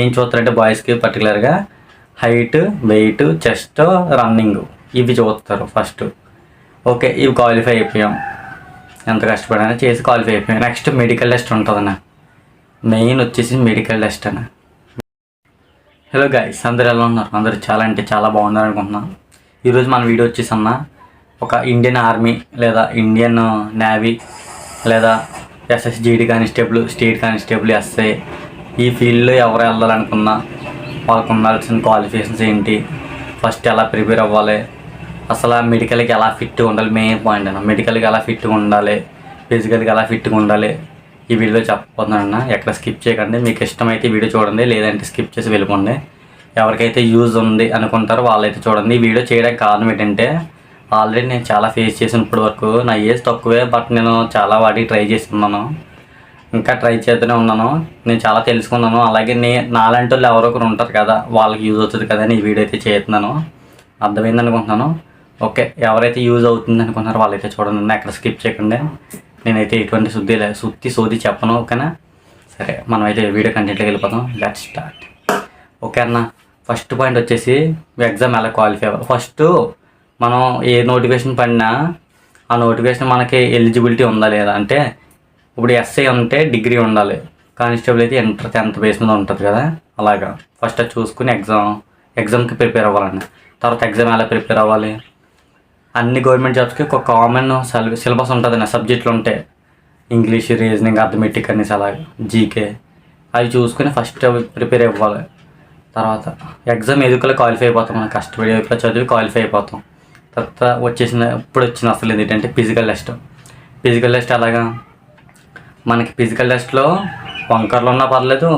ఏం చూస్తారంటే బాయ్స్కి పర్టికులర్గా హైట్, వెయిట్, చెస్ట్, రన్నింగ్ ఇవి చూస్తారు ఫస్ట్. ఓకే, ఇవి క్వాలిఫై అయిపోయాం. ఎంత కష్టపడినా చేసి క్వాలిఫై అయిపోయాం. నెక్స్ట్ మెడికల్ టెస్ట్ ఉంటుందన్న. మెయిన్ వచ్చేసి మెడికల్ టెస్ట్ అన్న. హలో గైస్, అందరు ఎలా ఉన్నారు? అందరు చాలా అంటే చాలా బాగున్నారు అనుకుంటున్నాను. ఈరోజు మన వీడియో వచ్చేసి అన్న, ఒక ఇండియన్ ఆర్మీ లేదా ఇండియన్ నేవీ లేదా ఎస్ఎస్జిడి కానిస్టేబుల్, స్టేట్ కానిస్టేబుల్, ఎస్ఐ ఈ ఫీల్డ్లో ఎవరు వెళ్ళాలనుకున్నా వాళ్ళకు ఉండాల్సిన క్వాలిఫికేషన్స్ ఏంటి, ఫస్ట్ ఎలా ప్రిపేర్ అవ్వాలి, అసలు మెడికల్కి ఎలా ఫిట్గా ఉండాలి, మెయిన్ పాయింట్ అన్న. మెడికల్కి ఎలా ఫిట్గా ఉండాలి, ఫిజికల్కి ఎలా ఫిట్గా ఉండాలి ఈ వీడియోలో చెప్పబోతున్నాను. ఎక్కడ స్కిప్ చేయకండి. మీకు ఇష్టమైతే ఈ వీడియో చూడండి, లేదంటే స్కిప్ చేసి వెళ్ళిపోండి. ఎవరికైతే యూజ్ ఉంది అనుకుంటారో వాళ్ళైతే చూడండి. ఈ వీడియో చేయడానికి కారణం ఏంటంటే, ఆల్రెడీ నేను చాలా ఫేస్ చేసిన ఇప్పటి వరకు. నా ఏజ్ తక్కువే, బట్ నేను చాలా వాటికి ట్రై చేస్తున్నాను, ఇంకా ట్రై చేస్తూనే ఉన్నాను. నేను చాలా తెలుసుకున్నాను. అలాగే నాలాంటి వాళ్ళు ఎవరో ఒకరు ఉంటారు కదా, వాళ్ళకి యూజ్ అవుతుంది కదా అని ఈ వీడియో అయితే చేస్తున్నాను. అర్థమైంది అనుకుంటున్నాను. ఓకే, ఎవరైతే యూజ్ అవుతుంది అనుకుంటున్నారో వాళ్ళైతే చూడండి, ఎక్కడ స్కిప్ చేయకండి. నేనైతే ఎటువంటి సోది చెప్పను, ఓకేనా? సరే, మనమైతే వీడియో కంటెంట్లోకి వెళ్ళిపోతాం. Let's start. ఓకే అన్న, ఫస్ట్ పాయింట్ వచ్చేసి ఎగ్జామ్ ఎలా క్వాలిఫై అవ్వాలి. ఫస్ట్ మనం ఏ నోటిఫికేషన్ పడినా ఆ నోటిఫికేషన్ మనకి ఎలిజిబిలిటీ ఉందా లేదా అంటే, ఇప్పుడు ఎస్ఐ ఉంటే డిగ్రీ ఉండాలి, కానిస్టేబుల్ అయితే ఇంటర్ 10th బేస్ మీద ఉంటుంది కదా. అలాగా ఫస్ట్ అది చూసుకుని ఎగ్జామ్కి ప్రిపేర్ అవ్వాలండి. తర్వాత ఎగ్జామ్ ఎలా ప్రిపేర్ అవ్వాలి, అన్ని గవర్నమెంట్ జాబ్స్కి ఒక కామన్ సిలబస్ ఉంటుంది అన్న. సబ్జెక్టులు ఉంటాయి, ఇంగ్లీష్, రీజనింగ్, అథమెటిక్ అనేసి అలాగే జీకే. అవి చూసుకుని ఫస్ట్ అవి ప్రిపేర్ అవ్వాలి. తర్వాత ఎగ్జామ్ ఎదుగులో క్వాలిఫై అయిపోతాం. మనం కష్టపడి ఎదుగులో చదివి క్వాలిఫై అయిపోతాం. తర్వాత ఇప్పుడు వచ్చిన అసలు ఏంటంటే ఫిజికల్ టెస్ట్. ఫిజికల్ టెస్ట్ అలాగా మనకి ఫిజికల్ టెస్ట్లో వంకర్లు ఉన్నా పర్లేదు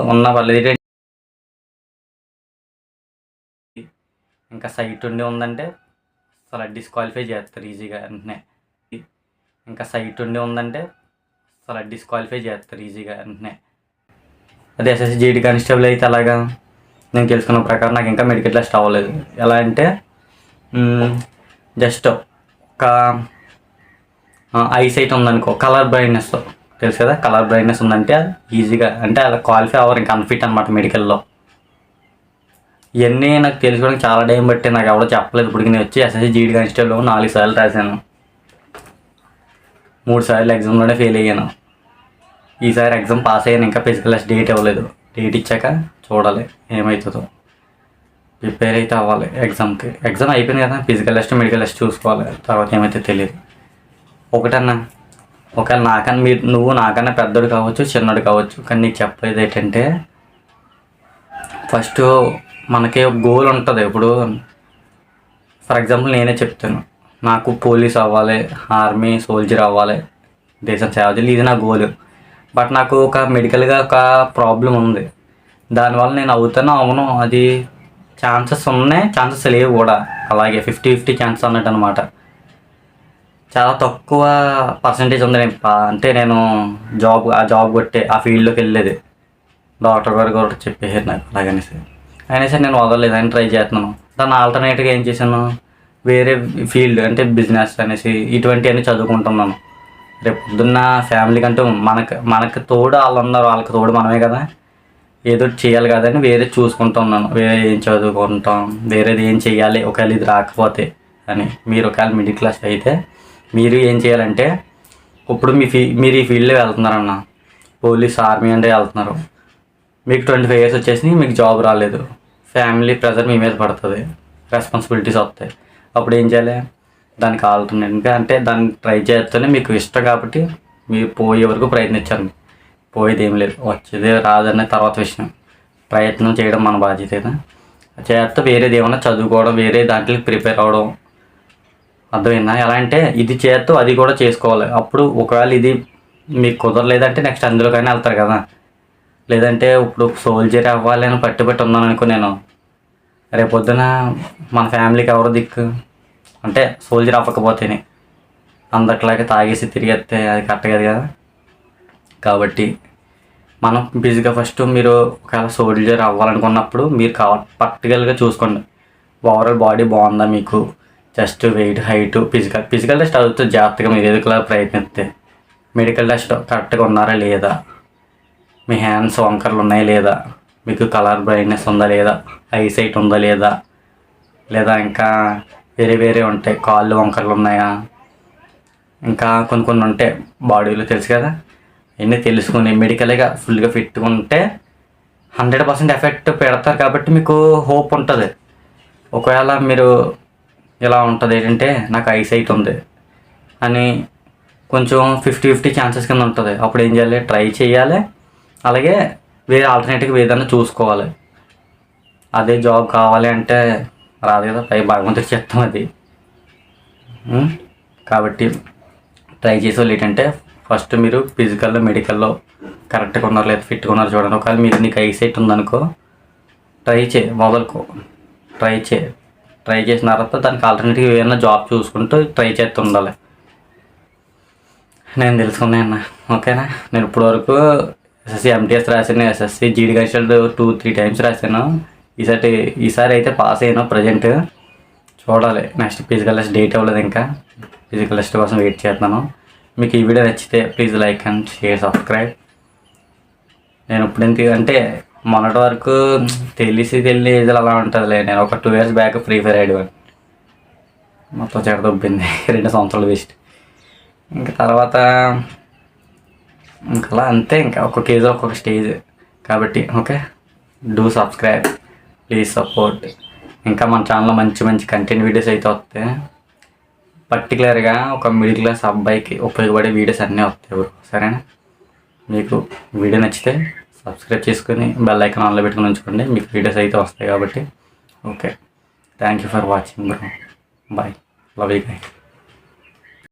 ఏంటంటే, ఇంకా సైట్ ఉండి ఉందంటే అసలు డిస్క్వాలిఫై చేస్తారు ఈజీగా వెంటనే. అదే ఎస్ఎస్జిడి కానిస్టేబుల్ అయితే అలాగా నేను తెలుసుకున్న ప్రకారం నాకు ఇంకా మెడికల్ టెస్ట్ అవ్వలేదు. ఎలా అంటే జస్ట్ ఒక ఐసైట్ ఉందనుకో, కలర్ బ్రైట్నెస్ తెలుసు కదా, కలర్ బ్రైట్నెస్ ఉందంటే ఈజీగా అంటే అలా క్వాలిఫై అవ్వరు, ఇంకా అన్ఫిట్ అనమాట మెడికల్లో. ఇవన్నీ నాకు తెలుసుకోవడానికి చాలా టైం బట్టి, నాకు ఎవరో చెప్పలేదు. ఇప్పటికి నేను వచ్చి ఎస్ఎస్జిడి కానిస్టేబుల్ 4 సార్లు రాశాను, 3 సార్లు ఎగ్జామ్లోనే ఫెయిల్ అయ్యాను. ఈసారి ఎగ్జామ్ పాస్ అయ్యాను, ఇంకా ఫిజికల్ టెస్ట్ డేట్ ఇవ్వలేదు. డేట్ ఇచ్చాక చూడాలి ఏమవుతుందో. ప్రిపేర్ అయితే అవ్వాలి ఎగ్జామ్కి. ఎగ్జామ్ అయిపోయింది కదా, ఫిజికల్ టెస్ట్, మెడికల్ టెస్ట్ చూసుకోవాలి. తర్వాత ఏమైతే తెలియదు. ఒకటన్నా, ఒకవేళ నువ్వు నాకన్నా పెద్దోడు కావచ్చు, చిన్నోడు కావచ్చు, కానీ నీకు చెప్పేది ఏంటంటే, ఫస్ట్ మనకి ఒక గోల్ ఉంటుంది. ఇప్పుడు ఫర్ ఎగ్జాంపుల్ నేనే చెప్తాను, నాకు పోలీస్ అవ్వాలి, ఆర్మీ సోల్జర్ అవ్వాలి, దేశం సేవ చేయాలి, ఇది నా గోల్. బట్ నాకు ఒక మెడికల్గా ఒక ప్రాబ్లం ఉంది. దానివల్ల నేను అవును, అది ఛాన్సెస్ ఉన్నాయి, ఛాన్సెస్ లేవు కూడా. అలాగే 50-50 ఛాన్సెస్ అన్నట్టు అనమాట. చాలా తక్కువ పర్సంటేజ్ ఉంది. నేను జాబ్ కొట్టే ఆ ఫీల్డ్లోకి వెళ్ళేది. డాక్టర్ గారు కూడా చెప్పేసారు నాకు అలాగనేసి. అయినా సరే నేను వదలలేదు, అని ట్రై చేస్తున్నాను. దాన్ని ఆల్టర్నేట్గా ఏం చేశాను, వేరే ఫీల్డ్ అంటే బిజినెస్ అనేసి ఇటువంటివన్నీ చదువుకుంటున్నాను. రేపు పొద్దున్న ఫ్యామిలీ కంటూ మనకు తోడు వాళ్ళు ఉన్నారు, వాళ్ళకి తోడు మనమే కదా, ఏదో చేయాలి కదా అని వేరే చూసుకుంటున్నాను. వేరే ఏం చదువుకుంటాం, వేరేది ఏం చేయాలి ఒకవేళ ఇది రాకపోతే అని. మీరు ఒకవేళ మిడిల్ క్లాస్ అయితే మీరు ఏం చేయాలంటే, ఇప్పుడు మీరు ఈ ఫీల్డ్లో వెళ్తున్నారన్న, పోలీస్, ఆర్మీ అంటే వెళ్తున్నారు. మీకు 25 years వచ్చేసి మీకు జాబ్ రాలేదు, ఫ్యామిలీ ప్రెజర్ మీ మీద పడుతుంది, రెస్పాన్సిబిలిటీస్ వస్తాయి. అప్పుడు ఏం చేయాలి, దానికి ఆల్టర్నేట్గా అంటే దాన్ని ట్రై చేస్తేనే మీకు ఇష్టం కాబట్టి మీరు పోయే వరకు ప్రయత్నించండి. పోయేది ఏం లేదు, వచ్చేదే రాదనే తర్వాత విషయం. ప్రయత్నం చేయడం మన బాధ్యత. చేస్తే వేరేది ఏమన్నా చదువుకోవడం, వేరే దాంట్లోకి ప్రిపేర్ అవ్వడం. అర్థమైందా? ఎలా అంటే ఇది చేస్తూ అది కూడా చేసుకోవాలి. అప్పుడు ఒకవేళ ఇది మీకు కుదరలేదంటే నెక్స్ట్ అందులోకైనా వెళ్తారు కదా. లేదంటే ఇప్పుడు సోల్జర్ అవ్వాలి అని పట్టుబట్టి ఉన్నాను అనుకో, నేను రేపొద్దున మన ఫ్యామిలీకి ఎవరో దిక్కు అంటే సోల్జర్ అవ్వకపోతేనే. అందట్లాగే తాగేసి తిరిగేస్తే అది కరెక్ట్ కదా. కాబట్టి మనం బిజీగా ఫస్ట్ మీరు ఒకవేళ సోల్జర్ అవ్వాలనుకున్నప్పుడు మీరు పర్టికులర్గా చూసుకోండి, ఓవరాల్ బాడీ బాగుందా మీకు, chest, weight, height, physical test అవుతుంది జాగ్రత్తగా మీరు ఎదుగులా ప్రయత్నిస్తే. మెడికల్ టెస్ట్ కరెక్ట్గా ఉన్నారా లేదా, మీ హ్యాండ్స్ వంకర్లు ఉన్నాయా లేదా, మీకు కలర్ బ్రైట్నెస్ ఉందా లేదా, ఐసైట్ ఉందా లేదా, లేదా ఇంకా వేరే వేరే ఉంటాయి, కాళ్ళు వంకరలు ఉన్నాయా, ఇంకా కొన్ని ఉంటాయి బాడీలో, తెలుసు కదా. ఇవన్నీ తెలుసుకుని మెడికల్గా ఫుల్గా ఫిట్గా ఉంటే 100% ఎఫెక్ట్ పెడతారు. కాబట్టి మీకు హోప్ ఉంటుంది. ఒకవేళ మీరు ఇలా ఉంటుంది ఏంటంటే నాకు ఐసైట్ ఉంది అని కొంచెం 50-50 ఛాన్సెస్ కింద ఉంటుంది. అప్పుడు ఏం చేయాలి, ట్రై చేయాలి. అలాగే వేరే ఆల్టర్నేటివ్గా ఏదైనా చూసుకోవాలి. అదే జాబ్ కావాలి అంటే రాదు కదా, పై భగవంతుడికి చెప్తాం అది. కాబట్టి ట్రై చేసే వాళ్ళు ఏంటంటే ఫస్ట్ మీరు ఫిజికల్లో మెడికల్లో కరెక్ట్గా ఉన్నారు లేదా ఫిట్గా ఉన్నారు చూడండి. ఒకవేళ మీరు నీకు ఐసైట్ ఉందనుకో, ట్రై మొదలుకో, ట్రై చేసిన తర్వాత దానికి ఆల్టర్నేటివ్ ఏదైనా జాబ్ చూసుకుంటూ ట్రై చేస్తూ ఉండాలి. నేను తెలుసుకున్నాను. ఓకేనా. నేను ఇప్పటివరకు ఎస్ఎస్సి ఎంటీఎస్ రాశాను, ఎస్ఎస్సి జీడీ కన్సల్ట్ 2-3 టైమ్స్ రాశాను. ఈసారి అయితే పాస్ అయ్యాను. ప్రజెంట్ చూడాలి, నెక్స్ట్ ఫిజికల్ టెస్ట్ డేట్ అవ్వలేదు, ఇంకా ఫిజికల్ టెస్ట్ కోసం వెయిట్ చేస్తున్నాను. మీకు ఈ వీడియో నచ్చితే please like and share, subscribe. నేను ఇప్పుడు అంటే మొన్నటి వరకు తెలియని ఏజ్లో అలా ఉంటుందిలే. నేను ఒక 2 years బ్యాక్ ఫ్రీ ఫైర్ ఆడేవాడిని. మొత్తం చెడదొబ్బింది 2 సంవత్సరాలు వేస్ట్. ఇంకా తర్వాత ఇంకా అలా అంతే, ఇంకా ఒక్కొక్క ఏజ్లో ఒక్కొక్క స్టేజ్. కాబట్టి okay, do subscribe, please support. ఇంకా మన ఛానల్లో మంచి కంటెంట్ వీడియోస్ అయితే వస్తాయి. పర్టికులర్గా ఒక మిడిల్ క్లాస్ అబ్బాయికి ఉపయోగపడే వీడియోస్ అన్నీ వస్తాయి. సరేనా. మీకు వీడియో నచ్చితే సబ్స్క్రైబ్ చేసుకొని బెల్ ఐకాన్ ఆన్లో పెట్టుకుని ఉంచుకోండి, మీకు వీడియోస్ అయితే వస్తాయి కాబట్టి. Okay, thank you for watching bro. Bye, love you guys.